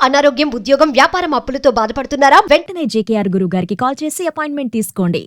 అనారోగ్యం, ఉద్యోగం, వ్యాపారం అప్పులతో బాధపడుతున్నారా? వెంటనే జేకేఆర్ గురువు గారికి కాల్ చేసి అపాయింట్మెంట్ తీసుకోండి.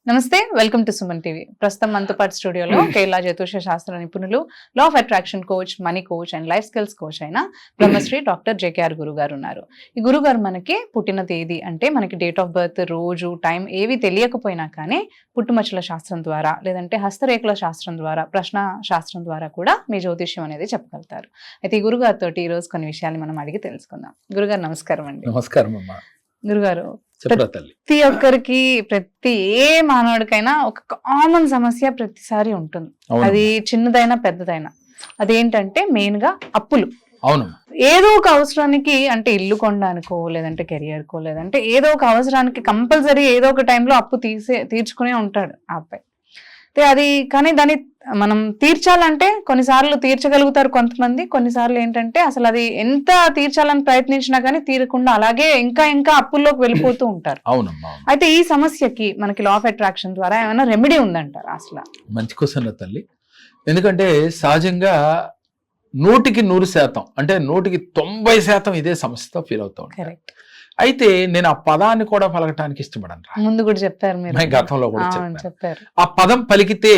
నమస్తే, వెల్కమ్ టు సుమన్ టీవీ. ప్రస్తుతం మనతో పాటు స్టూడియోలో కేరళ జ్యోతిష శాస్త్ర నిపుణులు, law of attraction coach, money coach and life skills coach అయిన బ్రహ్మశ్రీ డాక్టర్ జేకేఆర్ గురువు గారు ఉన్నారు. ఈ గురువు గారు మనకి పుట్టిన తేదీ అంటే మనకి డేట్ ఆఫ్ బర్త్, రోజు, టైం ఏవి తెలియకపోయినా కానీ పుట్టుమచ్చల శాస్త్రం ద్వారా లేదంటే హస్తరేఖల శాస్త్రం ద్వారా, ప్రశ్న శాస్త్రం ద్వారా కూడా మీ జ్యోతిష్యం అనేది చెప్పగలుగుతారు. అయితే ఈ గురుగారితో ఈ రోజు కొన్ని విషయాలు మనం అడిగి తెలుసుకుందాం. గురుగారు నమస్కారం అండి. నమస్కారం అమ్మా. గురుగారు, తల్లి, ప్రతి ఒక్కరికి, ప్రతి ఏ మానవుడికైనా ఒక కామన్ సమస్య ప్రతిసారి ఉంటుంది. అది చిన్నదైనా పెద్దదైనా. అదేంటంటే మెయిన్ గా అప్పులు. అవును. ఏదో ఒక అవసరానికి, అంటే ఇల్లు కొనడానికో లేదంటే కెరియర్ కో లేదంటే ఏదో ఒక అవసరానికి కంపల్సరీ ఏదో ఒక టైంలో అప్పు తీర్చుకునే ఉంటాడు ఆ అబ్బాయి. అది కానీ దాన్ని మనం తీర్చాలంటే కొన్నిసార్లు తీర్చగలుగుతారు కొంతమంది, కొన్నిసార్లు ఏంటంటే అసలు అది ఎంత తీర్చాలని ప్రయత్నించినా కానీ తీరకుండా అలాగే ఇంకా ఇంకా అప్పుల్లోకి వెళ్ళిపోతూ ఉంటారు. అవునమ్మా. అయితే ఈ సమస్యకి మనకి లా ఆఫ్ అట్రాక్షన్ ద్వారా ఏమైనా రెమెడీ ఉందంటారు? అసలు మంచి క్వశ్చన్ తల్లి. ఎందుకంటే సహజంగా 100% అంటే 90% ఇదే సమస్యతో ఫీల్ అవుతా ఉంటారు. అయితే నేను ఆ పదాన్ని కూడా పలకటానికి ఇష్టపడను. ముందు కూడా చెప్పారు మీరు, గతంలో కూడా చెప్పారు. ఆ పదం పలికితే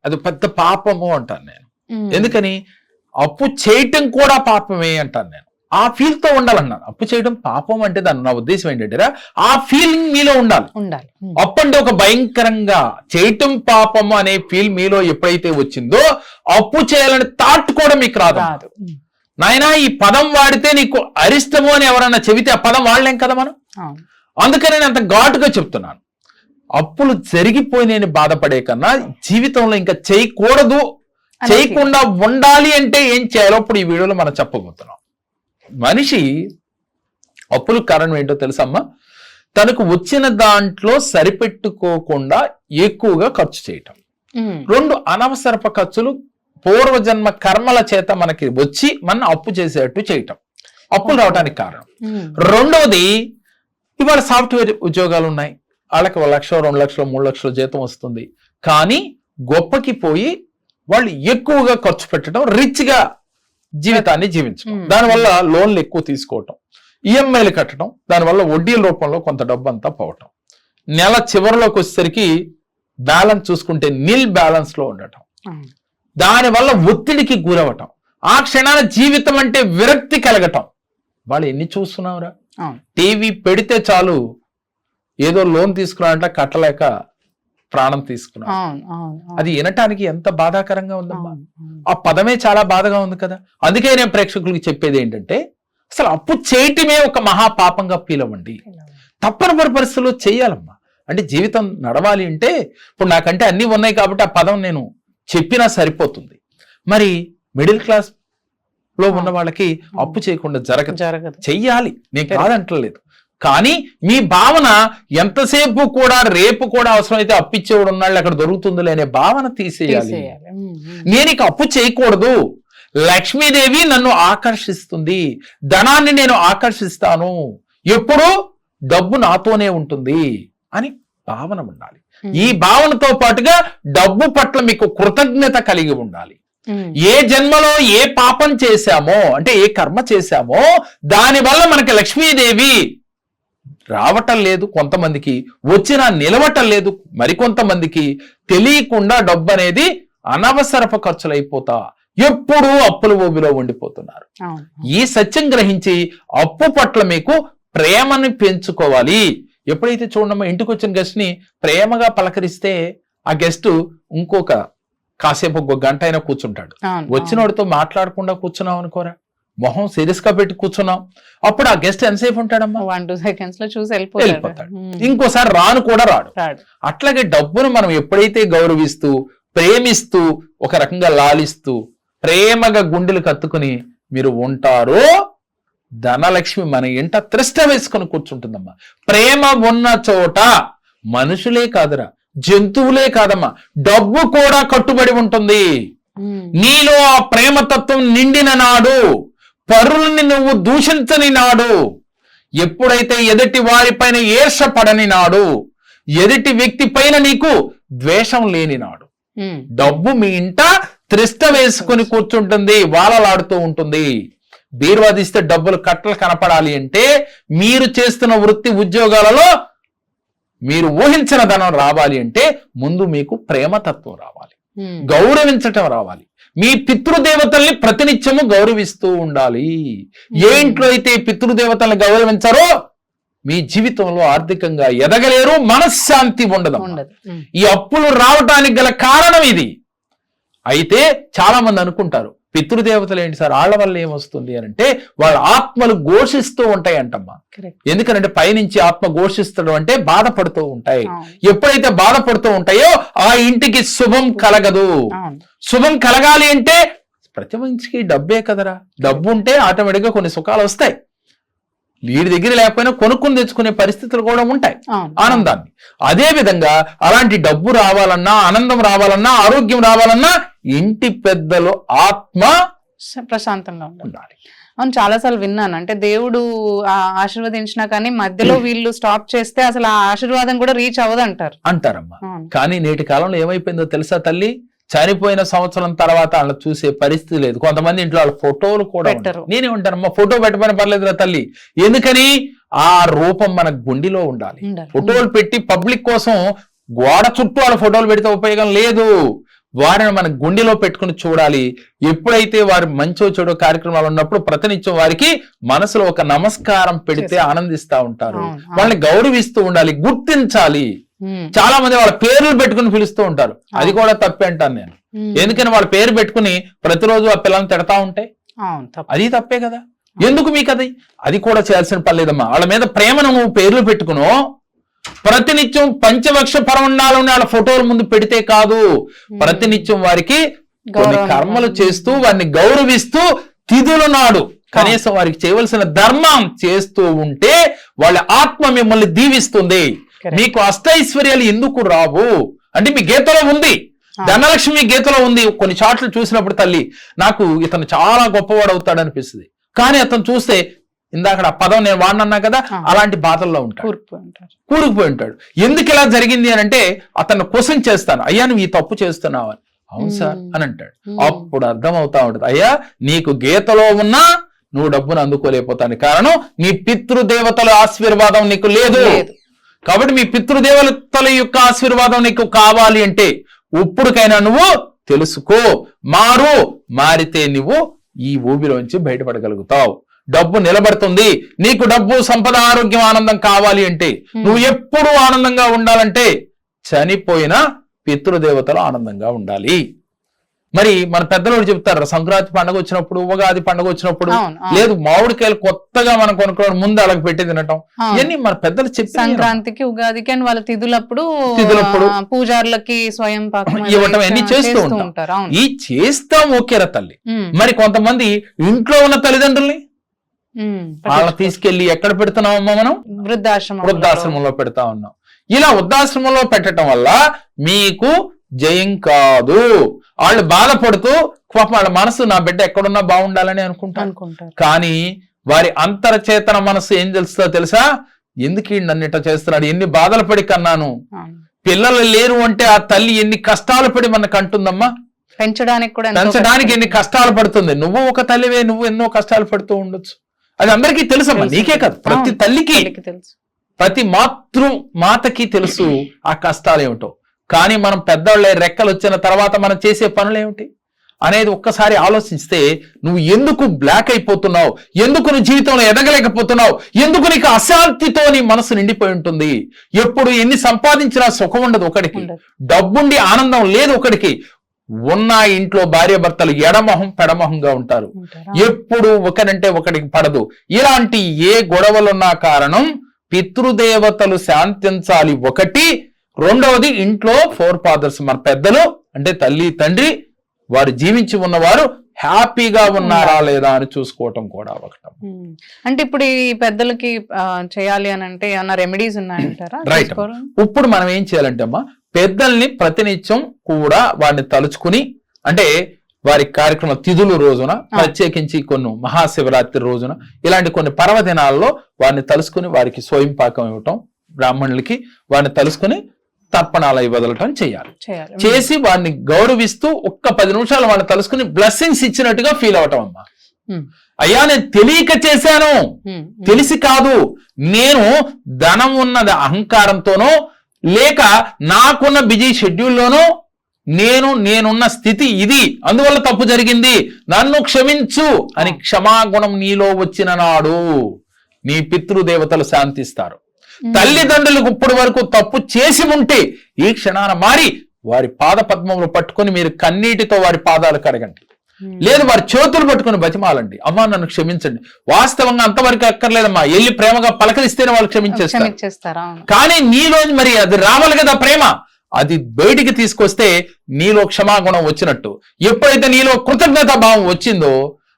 అది పెద్ద పాపము అంటాను నేను. ఎందుకని? అప్పు చేయటం కూడా పాపమే అంటాను నేను. ఆ ఫీల్ తో ఉండాలన్నాను. అప్పు చేయడం పాపం అంటే దాని నా ఉద్దేశం ఏంటంటే ఆ ఫీలింగ్ మీలో ఉండాలి. అప్పు అంటే ఒక భయంకరంగా చేయటం పాపము అనే ఫీల్ మీలో ఎప్పుడైతే వచ్చిందో అప్పు చేయాలని థాట్ కూడా మీకు రాదు. నాయనా ఈ పదం వాడితే నీకు అరిష్టము అని ఎవరన్నా చెబితే ఆ పదం వాడలేం కదా మనం. అందుకని నేను అంత ఘాటుగా చెప్తున్నాను. అప్పులు జరిగిపోయిన బాధపడే కన్నా జీవితంలో ఇంకా చేయకూడదు, చేయకుండా ఉండాలి అంటే ఏం చేయాలో ఇప్పుడు ఈ వీడియోలో మనం చెప్పబోతున్నాం. మనిషి అప్పులకు కారణం ఏంటో తెలుసమ్మా? తనకు వచ్చిన దాంట్లో సరిపెట్టుకోకుండా ఎక్కువగా ఖర్చు చేయటం. 2 అనవసరపు ఖర్చులు పూర్వజన్మ కర్మల చేత మనకి వచ్చి మన అప్పు చేసేటట్టు చేయటం అప్పులు రావడానికి కారణం. రెండవది, ఇవాళ సాఫ్ట్వేర్ ఉద్యోగాలు ఉన్నాయి, వాళ్ళకి 1 లక్ష, 2 లక్షలు, 3 లక్షల జీతం వస్తుంది. కానీ గొప్పకి పోయి వాళ్ళు ఎక్కువగా ఖర్చు పెట్టడం, రిచ్ గా జీవితాన్ని జీవించడం, దానివల్ల లోన్లు ఎక్కువ తీసుకోవటం, ఈఎంఐలు కట్టడం, దానివల్ల వడ్డీల రూపంలో కొంత డబ్బు అంతా పోవటం, నెల చివరిలోకి వచ్చేసరికి బ్యాలెన్స్ చూసుకుంటే నిల్ బ్యాలెన్స్ లో ఉండటం, దానివల్ల ఒత్తిడికి గురవటం, ఆ క్షణాన జీవితం అంటే విరక్తి కలగటం. వాళ్ళు ఎన్ని చూస్తున్నావురా? టీవీ పెడితే చాలు ఏదో లోన్ తీసుకున్నాడంట, కట్టలేక ప్రాణం తీసుకున్నా. అది వినటానికి ఎంత బాధాకరంగా ఉందమ్మా. ఆ పదమే చాలా బాధగా ఉంది కదా. అందుకే నేను ప్రేక్షకులకి చెప్పేది ఏంటంటే అసలు అప్పు చేయటమే ఒక మహాపాపంగా ఫీల్ అవ్వండి. తప్పనిసరి పరిస్థితుల్లో చేయాలమ్మా. అంటే జీవితం నడవాలి అంటే ఇప్పుడు నాకంటే అన్ని ఉన్నాయి కాబట్టి ఆ పదం నేను చెప్పినా సరిపోతుంది. మరి మిడిల్ క్లాస్ లో ఉన్న వాళ్ళకి అప్పు చేయకుండా జరగదు. చెయ్యాలి, నేను కాదంటలేదు. కానీ మీ భావన ఎంతసేపు కూడా రేపు కూడా అవసరమైతే అప్పిచ్చేవాడు ఉన్నాళ్ళు అక్కడ దొరుకుతుందిలే అనే భావన తీసేయాలి. నేను ఇక అప్పు చేయకూడదు, లక్ష్మీదేవి నన్ను ఆకర్షిస్తుంది, ధనాన్ని నేను ఆకర్షిస్తాను, ఎప్పుడు డబ్బు నాతోనే ఉంటుంది అని భావన ఉండాలి. ఈ భావనతో పాటుగా డబ్బు పట్ల మీకు కృతజ్ఞత కలిగి ఉండాలి. ఏ జన్మలో ఏ పాపం చేశామో అంటే ఏ కర్మ చేశామో దానివల్ల మనకి లక్ష్మీదేవి రావటం లేదు, కొంతమందికి వచ్చినా నిలవటం లేదు, మరికొంతమందికి తెలియకుండా డబ్బు అనేది అనవసరపు ఖర్చులు అయిపోతా ఎప్పుడూ అప్పుల ఊబిలో ఉండిపోతున్నారు. ఈ సత్యం గ్రహించి అప్పు పట్ల మీకు ప్రేమని పెంచుకోవాలి. ఎప్పుడైతే చూడమ్మా, ఇంటికి వచ్చిన గెస్ట్ ని ప్రేమగా పలకరిస్తే ఆ గెస్ట్ ఇంకొక కాసేపు 1 గంట అయినా కూర్చుంటాడు. వచ్చినోడితో మాట్లాడకుండా కూర్చున్నాం అనుకోరా, మొహం సీరియస్ గా పెట్టి కూర్చున్నాం, అప్పుడు ఆ గెస్ట్ ఎంతసేపు ఉంటాడమ్మా? 1-2 seconds లో చూసి వెళ్ళిపోతాడు. ఇంకోసారి రాను కూడా రాడు. అట్లాగే డబ్బును మనం ఎప్పుడైతే గౌరవిస్తూ ప్రేమిస్తూ ఒక రకంగా లాలిస్తూ ప్రేమగా గుండెలు కత్తుకుని మీరు ఉంటారో ధనలక్ష్మి మన ఇంట త్రిష్ట వేసుకొని కూర్చుంటుందమ్మా. ప్రేమ ఉన్న చోట మనుషులే కాదురా, జంతువులే కాదమ్మా, డబ్బు కూడా కట్టుబడి ఉంటుంది. నీలో ఆ ప్రేమతత్వం నిండిన నాడు, పరులని నువ్వు దూషించని నాడు, ఎప్పుడైతే ఎదుటి వారిపైన ఈర్ష్య పడని నాడు, ఎదుటి వ్యక్తి పైన నీకు ద్వేషం లేని నాడు, డబ్బు మీ ఇంట త్రిష్ట వేసుకుని కూర్చుంటుంది, వాలలాడుతూ ఉంటుంది. బీరువా తీస్తే డబ్బులు కట్టలు కనపడాలి అంటే మీరు చేస్తున్న వృత్తి ఉద్యోగాలలో మీరు ఊహించిన ధనం రావాలి అంటే ముందు మీకు ప్రేమతత్వం రావాలి, గౌరవించటం రావాలి. మీ పితృదేవతల్ని ప్రతినిత్యము గౌరవిస్తూ ఉండాలి. ఏ ఇంట్లో అయితే పితృదేవతల్ని గౌరవించారో మీ జీవితంలో ఆర్థికంగా ఎదగలేరు, మనశ్శాంతి ఉండదు. ఈ అప్పులు రావటానికి గల కారణం ఇది. అయితే చాలా మంది అనుకుంటారు పితృదేవతలు ఏంటి సార్, వాళ్ళ వల్ల ఏమొస్తుంది అని అంటే వాళ్ళ ఆత్మలు ఘోషిస్తూ ఉంటాయి అంటమ్మా. ఎందుకంటే పైనుంచి ఆత్మ ఘోషిస్తడం అంటే బాధపడుతూ ఉంటాయి. ఎప్పుడైతే బాధపడుతూ ఉంటాయో ఆ ఇంటికి శుభం కలగదు. శుభం కలగాలి అంటే ప్రతి మనిషికి డబ్బే కదరా, డబ్బు ఉంటే ఆటోమేటిక్ గా కొన్ని సుఖాలు వస్తాయి. వీడి దగ్గర లేకపోయినా కొనుక్కుని తెచ్చుకునే పరిస్థితులు కూడా ఉంటాయి, ఆనందాన్ని. అదే విధంగా అలాంటి డబ్బు రావాలన్నా, ఆనందం రావాలన్నా, ఆరోగ్యం రావాలన్నా ఇంటి పెద్దలు ఆత్మ ప్రశాంతంగా ఉండాలి. అవును, చాలాసార్లు విన్నాను. అంటే దేవుడు ఆశీర్వదించినా కానీ మధ్యలో వీళ్ళు స్టాప్ చేస్తే అసలు ఆ ఆశీర్వాదం కూడా రీచ్ అవ్వదు అంటారమ్మా. కానీ నేటి కాలంలో ఏమైపోయిందో తెలుసా తల్లి, చనిపోయిన సంవత్సరం తర్వాత వాళ్ళ చూసే పరిస్థితి లేదు. కొంతమంది ఇంట్లో వాళ్ళ ఫోటోలు కూడా పెట్టరు. నేనే ఉంటానమ్మా, ఫోటో పెట్టమని పర్లేదురా తల్లి. ఎందుకని ఆ రూపం మన గుండెలో ఉండాలి. ఫోటోలు పెట్టి పబ్లిక్ కోసం గోడ చుట్టూ వాళ్ళ ఫోటోలు పెడితే ఉపయోగం లేదు. వారిని మన గుండెలో పెట్టుకుని చూడాలి. ఎప్పుడైతే వారి మంచో చెడో కార్యక్రమాలు ఉన్నప్పుడు ప్రతినిత్యం వారికి మనసులో ఒక నమస్కారం పెడితే ఆనందిస్తూ ఉంటారు. వాళ్ళని గౌరవిస్తూ ఉండాలి, గుర్తించాలి. చాలా మంది వాళ్ళ పేర్లు పెట్టుకుని పిలుస్తూ ఉంటారు, అది కూడా తప్పే అంటాను నేను. ఎందుకని వాళ్ళ పేరు పెట్టుకుని ప్రతిరోజు ఆ పిల్లల్ని తిడతా ఉంటే అది తప్పే కదా. ఎందుకు మీకు అది కూడా చేయాల్సిన పని లేదమ్మా. వాళ్ళ మీద ప్రేమను నువ్వు పేర్లు పెట్టుకునో ప్రతినిత్యం పంచవక్ష పరమన్నాలని వాళ్ళ ఫోటోల ముందు పెడితే కాదు, ప్రతినిత్యం వారికి కొన్ని కర్మలు చేస్తూ వారిని గౌరవిస్తూ తిథుల నాడు కనీసం వారికి చేయవలసిన ధర్మం చేస్తూ ఉంటే వాళ్ళ ఆత్మ మిమ్మల్ని దీవిస్తుంది. మీకు అష్టైశ్వర్యాలు ఎందుకు రావు అంటే మీ గీతలో ఉంది, ధనలక్ష్మి గీతలో ఉంది. కొన్ని చాట్లు చూసినప్పుడు తల్లి నాకు ఇతను చాలా గొప్పవాడు అవుతాడు అనిపిస్తుంది. కానీ అతను చూస్తే ఇందాక ఆ పదం నేను వాడినన్నా కదా, అలాంటి బాధల్లో ఉంటాడు, కూరుకుపోయి ఉంటాడు. ఎందుకు ఇలా జరిగింది అని అంటే అతను క్వశ్చన్ చేస్తాను, అయ్యా నువ్వు ఈ తప్పు చేస్తున్నావు అని. అవును సార్ అని అంటాడు. అప్పుడు అర్థం అవుతా ఉంటుంది, అయ్యా నీకు గీతలో ఉన్నా నువ్వు డబ్బును అందుకోలేకపోతాను, కారణం నీ పితృదేవతల ఆశీర్వాదం నీకు లేదు. కాబట్టి మీ పితృదేవతల యొక్క ఆశీర్వాదం నీకు కావాలి అంటే ఇప్పుడుకైనా నువ్వు తెలుసుకో, మారితే నువ్వు ఈ ఊబిలోంచి బయటపడగలుగుతావు. డబ్బు నిలబడుతుంది. నీకు డబ్బు, సంపద, ఆరోగ్యం, ఆనందం కావాలి అంటే నువ్వు ఎప్పుడూ ఆనందంగా ఉండాలంటే చనిపోయిన పితృదేవతలు ఆనందంగా ఉండాలి. మరి మన పెద్దలు చెప్తారు, సంక్రాంతి పండుగ వచ్చినప్పుడు, ఉగాది పండుగ వచ్చినప్పుడు, లేదు మామిడికాయలు కొత్తగా మనం కొనుక్కోవడం ముందు అలాగ పెట్టి తినటం, ఇవన్నీ మన పెద్దలు చెప్పి సంక్రాంతికి, ఉగాదికి అని వాళ్ళ తిథులప్పుడు పూజారులకి స్వయం పాకం ఇవ్వటం అన్ని చేస్తూ ఉంటారు. ఈ చేస్తాం ఓకేరా తల్లి. మరి కొంతమంది ఇంట్లో ఉన్న తల్లిదండ్రుల్ని వాళ్ళని తీసుకెళ్లి ఎక్కడ పెడుతున్నామమ్మా మనం? వృద్ధాశ్రమంలో పెడతా ఉన్నాం. ఇలా వృద్ధాశ్రమంలో పెట్టడం వల్ల మీకు జయం కాదు. వాళ్ళు బాధపడుతూ వాళ్ళ మనసు నా బిడ్డ ఎక్కడున్నా బాగుండాలని అనుకుంటారు. కానీ వారి అంతర్చేతన మనసు ఏం తెలుస్తుందో తెలుసా? ఎందుకు నన్ను ఇట్లా చేస్తున్నాడు, ఎన్ని బాధలు పడి కన్నాను, పిల్లలు లేరు అంటే ఆ తల్లి ఎన్ని కష్టాలు పడి మనకు అంటుందమ్మా. పెంచడానికి ఎన్ని కష్టాలు పడుతుంది. నువ్వు ఒక తల్లివే, నువ్వు ఎన్నో కష్టాలు పడుతూ ఉండొచ్చు. అది అందరికీ తెలుసమ్మా, నీకే కాదు, ప్రతి తల్లికి తెలుసు, ప్రతి మాతకి తెలుసు ఆ కష్టాలు ఏమిటో. కానీ మనం పెద్దవాళ్ళే రెక్కలు వచ్చిన తర్వాత మనం చేసే పనులు ఏమిటి అనేది ఒక్కసారి ఆలోచిస్తే నువ్వు ఎందుకు బ్లాక్ అయిపోతున్నావు, ఎందుకు నువ్వు జీవితంలో ఎదగలేకపోతున్నావు, ఎందుకు నీకు అశాంతితో నీ మనసు నిండిపోయి ఉంటుంది. ఎప్పుడు ఎన్ని సంపాదించినా సుఖం ఉండదు ఒకడికి, డబ్బుండి ఆనందం లేదు ఒకడికి. ఉన్న ఇంట్లో భార్య భర్తలు ఎడమొహం పెడమొహంగా ఉంటారు, ఎప్పుడు ఒకరంటే ఒకడికి పడదు. ఇలాంటి ఏ గొడవలున్నా కారణం పితృదేవతలు శాంతించాలి ఒకటి. రెండవది ఇంట్లో ఫోర్ ఫాదర్స్, మన పెద్దలు అంటే తల్లి తండ్రి, వారు జీవించి ఉన్నవారు హ్యాపీగా ఉన్నారా లేదా అని చూసుకోవటం కూడా ఒకటి. అంటే ఇప్పుడు ఈ పెద్దలకి చేయాలి అని అంటే ఏమన్నా రెమెడీస్ ఉన్నాయంటారా? రైట్. ఇప్పుడు మనం ఏం చేయాలంటే అమ్మా, పెద్దల్ని ప్రతినిత్యం కూడా వారిని తలుచుకుని, అంటే వారి కార్యక్రమ తిథులు రోజున, ప్రత్యేకించి కొన్ని మహాశివరాత్రి రోజున, ఇలాంటి కొన్ని పర్వదినాల్లో వారిని తలుసుకుని వారికి స్వయం పాకం ఇవ్వటం, బ్రాహ్మణులకి వారిని తలుసుకుని తర్పణాలు వదలటం చేయాలి. చేయాలి. చేసి వాడిని గౌరవిస్తూ ఒక్క 10 నిమిషాలు వాళ్ళని తలుసుకుని బ్లెస్సింగ్స్ ఇచ్చినట్టుగా ఫీల్ అవటం అమ్మా. అయ్యా నేను తెలియక చేశాను, తెలిసి కాదు, నేను ధనం ఉన్నది అహంకారంతోనో లేక నాకున్న బిజీ షెడ్యూల్లోనో నేనున్న స్థితి ఇది, అందువల్ల తప్పు జరిగింది, నన్ను క్షమించు అని క్షమాగుణం నీలో వచ్చిన నాడు నీ పితృదేవతలు శాంతిస్తారు. తల్లిదండ్రులకు ఇప్పటి వరకు తప్పు చేసి ఉంటే ఈ క్షణాన మారి వారి పాద పద్మములు పట్టుకొని మీరు కన్నీటితో వారి పాదాలు కడగండి, లేదు వారి చేతులు పట్టుకుని బతిమాలండి, అమ్మా నన్ను క్షమించండి. వాస్తవంగా అంతవరకు అక్కర్లేదమ్మా, వెళ్ళి ప్రేమగా పలకరిస్తేనే వాళ్ళు క్షమించేస్తారు. కానీ నీలో మరి అది రావాలి కదా ప్రేమ, అది బయటికి తీసుకొస్తే నీలో క్షమాగుణం వచ్చినట్టు. ఎప్పుడైతే నీలో కృతజ్ఞతా భావం వచ్చిందో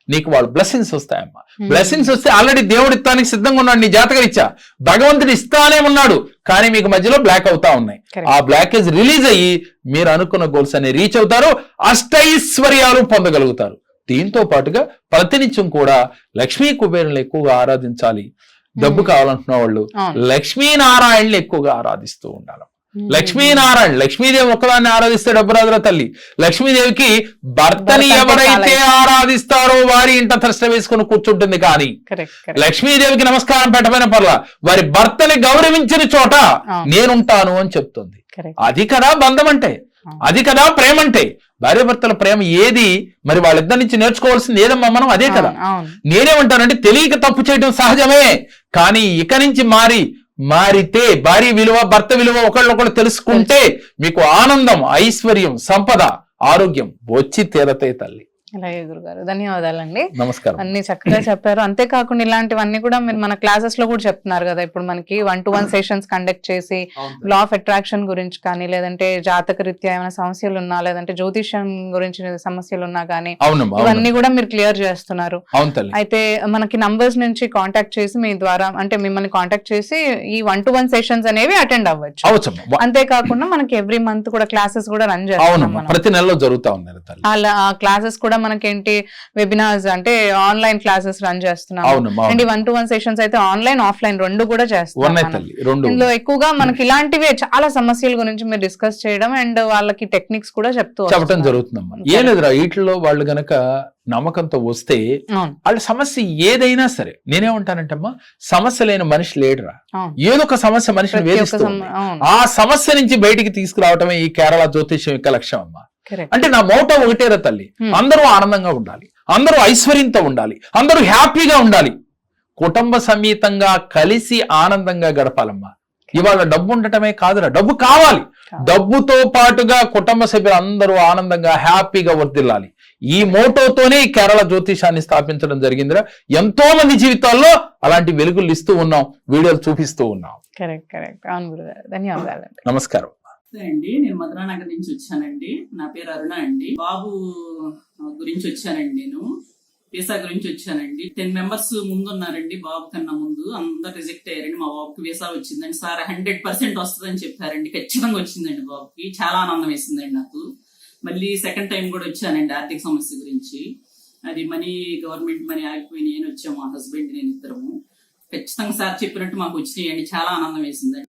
నీకు వాళ్ళు బ్లెస్సింగ్స్ వస్తాయమ్మా. బ్లెస్సింగ్స్ వస్తే ఆల్రెడీ దేవుడు ఇస్తానికి సిద్ధంగా ఉన్నాడు, నీ జాతకం ఇచ్చా, భగవంతుడు ఇస్తానే ఉన్నాడు, కానీ మీకు మధ్యలో బ్లాక్ అవుతా ఉన్నాయి. ఆ బ్లాకేజ్ రిలీజ్ అయ్యి మీరు అనుకున్న గోల్స్ అన్ని రీచ్ అవుతారు, అష్టైశ్వర్యాలు పొందగలుగుతారు. దీంతో పాటుగా ప్రతినిత్యం కూడా లక్ష్మీ కుబేరులను ఎక్కువగా ఆరాధించాలి. డబ్బు కావాలంటున్న వాళ్ళు లక్ష్మీనారాయణని ఎక్కువగా ఆరాధిస్తూ ఉండాలి. లక్ష్మీనారాయణ, లక్ష్మీదేవి ఒక్కదాన్ని ఆరాధిస్తే డబ్బు రాదురా తల్లి. లక్ష్మీదేవికి భర్తని ఎవరైతే ఆరాధిస్తారో వారి ఇంట త్రష్ట వేసుకుని కూర్చుంటుంది. కానీ లక్ష్మీదేవికి నమస్కారం పెట్టమైన పర్లా, వారి భర్తని గౌరవించిన చోట నేనుంటాను అని చెప్తుంది. అది కదా బంధం అంటే, అది కదా ప్రేమ అంటే. భార్యాభర్తల ప్రేమ ఏది మరి వాళ్ళిద్దరి నుంచి నేర్చుకోవాల్సింది ఏదమ్మా మనం, అదే కదా. నేనేమంటానంటే తెలియక తప్పు చేయడం సహజమే, కానీ ఇక నుంచి మారితే భార్య విలువ భర్త విలువ ఒకళ్ళొకళ్ళు తెలుసుకుంటే మీకు ఆనందం, ఐశ్వర్యం, సంపద, ఆరోగ్యం వచ్చి తీరతాయి తల్లి. అలాగే గురుగారు, ధన్యవాదాలండి. నమస్కారం. అన్ని చక్కగా చెప్పారు. అంతేకాకుండా ఇలాంటివన్నీ కూడా మీరు మన క్లాసెస్ లో కూడా చెప్తున్నారు కదా. ఇప్పుడు మనకి 1-to-1 సెషన్స్ కండక్ట్ చేసి లా ఆఫ్ అట్రాక్షన్ గురించి కానీ, లేదంటే జాతక రీత్యా ఏమైనా సమస్యలు ఉన్నా, లేదంటే జ్యోతిష్యం గురించి సమస్యలు ఉన్నా కానీ ఇవన్నీ కూడా మీరు క్లియర్ చేస్తున్నారు. అయితే మనకి నంబర్స్ నుంచి కాంటాక్ట్ చేసి మీ ద్వారా, అంటే మిమ్మల్ని కాంటాక్ట్ చేసి ఈ 1-to-1 సెషన్స్ అనేవి అటెండ్ అవ్వచ్చు. అంతేకాకుండా మనకి ఎవ్రీ మంత్ కూడా క్లాసెస్ కూడా రన్ చేస్తున్నాం, ప్రతి నెలలో జరుగుతా ఉన్నాయి. ఆ క్లాసెస్ కూడా మనకేంటి వెబినార్స్ అంటే ఆన్లైన్ క్లాసెస్ రన్ చేస్తున్నాం. అండ్ 1-to-1 సెషన్స్ అయితే ఆన్లైన్ ఆఫ్లైన్ రెండు కూడా చేస్తున్నాం. ఇందులో ఎక్కువగా మనకి ఇలాంటివే చాలా సమస్యల గురించి మీరు డిస్కస్ చేయడం అండ్ వాళ్ళకి టెక్నిక్స్ కూడా చెప్పడం జరుగుతుందమ్మా. ఏం లేదురా, వీటిలో వాళ్ళు గనక నమ్మకంతో వస్తే వాళ్ళ సమస్య ఏదైనా సరే, నేనేమంటానంటే అమ్మా, సమస్య లేని మనిషి లేడురా. ఏదో ఒక సమస్య మనిషిని వేధిస్తుంది, ఆ సమస్య నుంచి బయటికి తీసుకురావటమే ఈ కేరళ జ్యోతిష్యం యొక్క లక్ష్యం అమ్మా. అంటే నా మోటో ఒకటేరా తల్లి, అందరూ ఆనందంగా ఉండాలి, అందరూ ఐశ్వర్యంతో ఉండాలి, అందరూ హ్యాపీగా ఉండాలి, కుటుంబ సమేతంగా కలిసి ఆనందంగా గడపాలమ్మా. ఇవాళ డబ్బు ఉండటమే కాదురా, డబ్బు కావాలి, డబ్బుతో పాటుగా కుటుంబ సభ్యులు అందరూ ఆనందంగా హ్యాపీగా వర్ధిల్లాలి. ఈ మోటోతోనే కేరళ జ్యోతిషాన్ని స్థాపించడం జరిగిందిరా. ఎంతో మంది జీవితాల్లో అలాంటి వెలుగులు ఇస్తూ ఉన్నాం, వీడియోలు చూపిస్తూ ఉన్నాం. ధన్యవాదాలు. నమస్కారం అండి. నేను మధురానగర్ నుంచి వచ్చానండి. నా పేరు అరుణ అండి. బాబు గురించి వచ్చానండి, నేను వీసా గురించి వచ్చానండి. 10 మెంబర్స్ ముందు ఉన్నారండి, బాబు కన్నా ముందు అందరు రిజెక్ట్ అయ్యారండి. మా బాబుకి వీసా వచ్చిందండి. సార్ 100% వస్తుందని చెప్పారండి, ఖచ్చితంగా వచ్చిందండి. బాబుకి చాలా ఆనందం వేసిందండి నాకు. మళ్ళీ సెకండ్ టైం కూడా వచ్చానండి ఆర్థిక సమస్య గురించి. అది మనీ, గవర్నమెంట్ మనీ ఆగిపోయినాయి అని వచ్చాము మా హస్బెండ్ నేను ఇద్దరము. ఖచ్చితంగా సార్ చెప్పినట్టు మాకు వచ్చినాయండి, చాలా ఆనందం వేసిందండి.